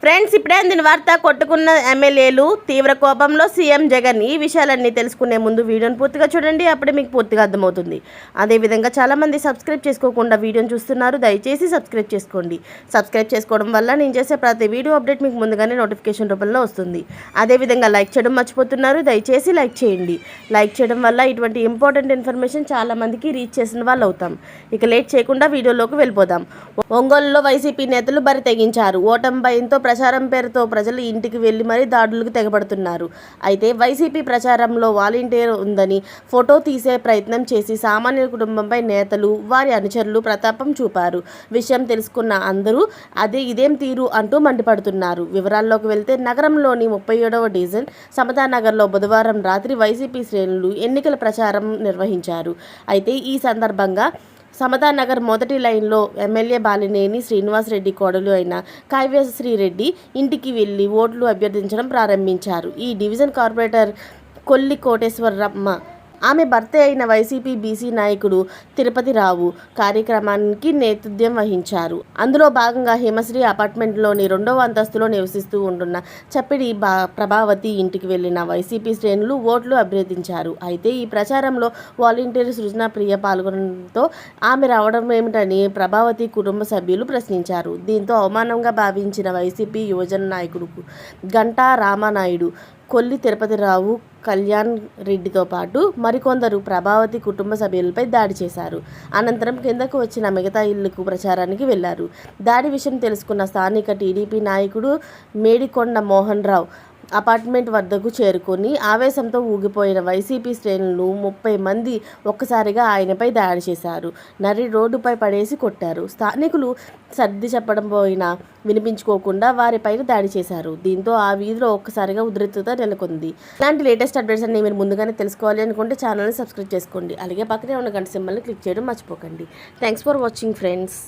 Friends, ఇప్పుడే అందిన వార్త. కొట్టుకున్న ఎమ్మెల్యేలు, తీవ్ర కోపంలో సీఎం జగన్. ఈ విషయాలన్నీ తెలుసుకునే ముందు వీడియోని పూర్తిగా చూడండి, అప్పుడే మీకు పూర్తిగా అర్థమవుతుంది. అదేవిధంగా చాలామంది సబ్స్క్రైబ్ చేసుకోకుండా వీడియోని చూస్తున్నారు, దయచేసి సబ్స్క్రైబ్ చేసుకోండి. సబ్స్క్రైబ్ చేసుకోవడం వల్ల నేను చేసే ప్రతి వీడియో అప్డేట్ మీకు ముందుగానే నోటిఫికేషన్ రూపంలో వస్తుంది. అదేవిధంగా లైక్ చేయడం మర్చిపోతున్నారు, దయచేసి లైక్ చేయండి. లైక్ చేయడం వల్ల ఇటువంటి ఇంపార్టెంట్ ఇన్ఫర్మేషన్ చాలామందికి రీచ్ చేసిన వాళ్ళు అవుతాం. ఇక లేట్ చేయకుండా వీడియోలోకి వెళ్ళిపోదాం. ఒంగోలులో వైసీపీ నేతలు బరి తెగించారు. ఓటమి భయంతో ప్రచారం పేరుతో ప్రజలు ఇంటికి వెళ్లి మరీ దాడులకు తెగబడుతున్నారు. అయితే వైసీపీ ప్రచారంలో వాలంటీర్ ఉందని ఫోటో తీసే ప్రయత్నం చేసి సామాన్య కుటుంబంపై నేతలు, వారి అనుచరులు ప్రతాపం చూపారు. విషయం తెలుసుకున్న అందరూ ఇదేం తీరు అంటూ మండిపడుతున్నారు. వివరాల్లోకి వెళ్తే నగరంలోని 37వ డివిజన్ సమతానగర్లో బుధవారం రాత్రి వైసీపీ శ్రేణులు ఎన్నికల ప్రచారం నిర్వహించారు. అయితే ఈ సందర్భంగా సమతానగర్ మొదటి లైన్లో ఎమ్మెల్యే బాలినేని శ్రీనివాసరెడ్డి కోడలు అయిన కావ్యశ్రీరెడ్డి ఇంటికి వెళ్లి ఓట్లు అభ్యర్థించడం ప్రారంభించారు. ఈ డివిజన్ కార్పొరేటర్ కొల్లి కోటేశ్వరమ్మ, ఆమె భర్త అయిన వైసీపీ బీసీ నాయకుడు తిరుపతి రావు కార్యక్రమానికి నేతృత్వం వహించారు. అందులో భాగంగా హిమశ్రీ అపార్ట్మెంట్లోని 2వ అంతస్తులో నివసిస్తూ ఉంటున్న చప్పిడి ప్రభావతి ఇంటికి వెళ్లిన వైసీపీ శ్రేణులు ఓట్లు అభ్యర్థించారు. అయితే ఈ ప్రచారంలో వాలంటీర్ సృజన ప్రియ పాల్గొనడంతో ఆమె రావడం ఏమిటని ప్రభావతి కుటుంబ సభ్యులు ప్రశ్నించారు. దీంతో అవమానంగా భావించిన వైసీపీ యువజన నాయకుడు గంటా రామానాయుడు, కొల్లి తిరుపతిరావు, కళ్యాణ్ రెడ్డితో పాటు మరికొందరు ప్రభావతి కుటుంబ సభ్యులపై దాడి చేశారు. అనంతరం కిందకు వచ్చిన మిగతా ఇళ్లకు ప్రచారానికి వెళ్లారు. దాడి విషయం తెలుసుకున్న స్థానిక టీడీపీ నాయకుడు మేడికొండ మోహన్ రావు అపార్ట్మెంట్ వద్దకు చేరుకొని ఆవేశంతో ఊగిపోయిన వైసీపీ శ్రేణులు 30 మంది ఒక్కసారిగా ఆయనపై దాడి చేశారు. నరి రోడ్డుపై పడేసి కొట్టారు. స్థానికులు సర్ది చెప్పడం పోయినా వినిపించుకోకుండా వారిపైన దాడి చేశారు. దీంతో ఆ వీధిలో ఒక్కసారిగా ఉద్రిక్తత నెలకొంది. ఇలాంటి లేటెస్ట్ అప్డేట్స్ అన్ని మీరు ముందుగానే తెలుసుకోవాలి అనుకుంటే ఛానల్ని సబ్స్క్రైబ్ చేసుకోండి. అలాగే పక్కనే ఉన్న గంట సింబల్ని క్లిక్ చేయడం మర్చిపోకండి. Thanks for watching friends.